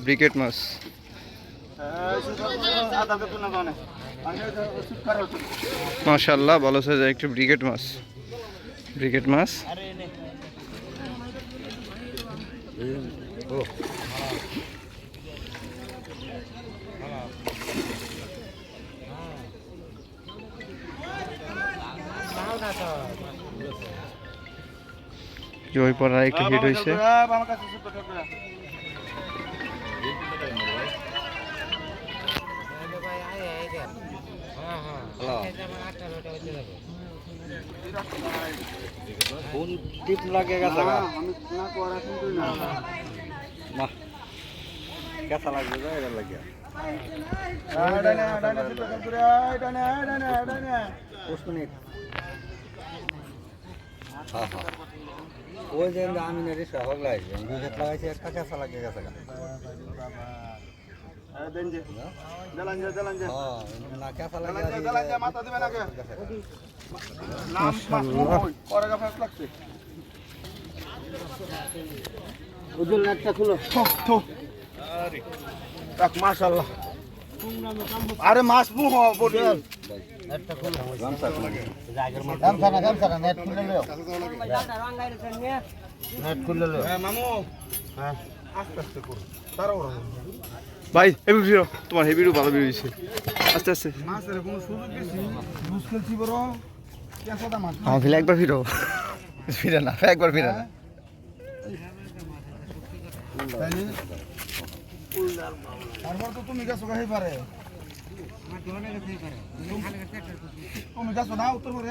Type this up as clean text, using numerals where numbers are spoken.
briquette মাছ মাশাআল্লাহ ভালো সাইজের একটি ব্রিকেট মাছ জয় পড়া একটু হিট হয়েছে কোন টিপ লাগে গেছে গা আমি না করা কিন্তু না না কেসা লাগবে যা এর লাগে ডানা টিপ করে ডানা কোস্টনিক হ্যাঁ হ্যাঁ ওই যে আমি নেরি সহগ লাগাইছি দুই হাত লাগাইছি একটা কেসা লাগে গেছে গা দেনজে দলাঞ্জে হ্যাঁ না কেসা লাগে দলাঞ্জে মাথা দিবে না কে নাম পরেগা ফাস লাগছে উজল নেটটা খুলো তো আরে তাক মাশাআল্লাহ আরে মাছ মুহ বডি নেটটা খুলো গামছা লাগে গামছা না নেট খুলে লও নেট খুলে লও হ্যাঁ মামু হ্যাঁ আস্তে আস্তে করো তাড়াহুড়ো ভাই হেভি ভিডিও তোমার হেভি ভিডিও ভালো ভিডিও দিছে আস্তে আস্তে মাছের কোনো সুযোগ দিছি মুশকিল ছিল বড় কেসাটা মাছ হ্যাঁ ফিরে একবার ফিরে না একবার ফিরে না তারপর তো তুমি গেছো গাহি পারে তুমি গেছো না উত্তর করে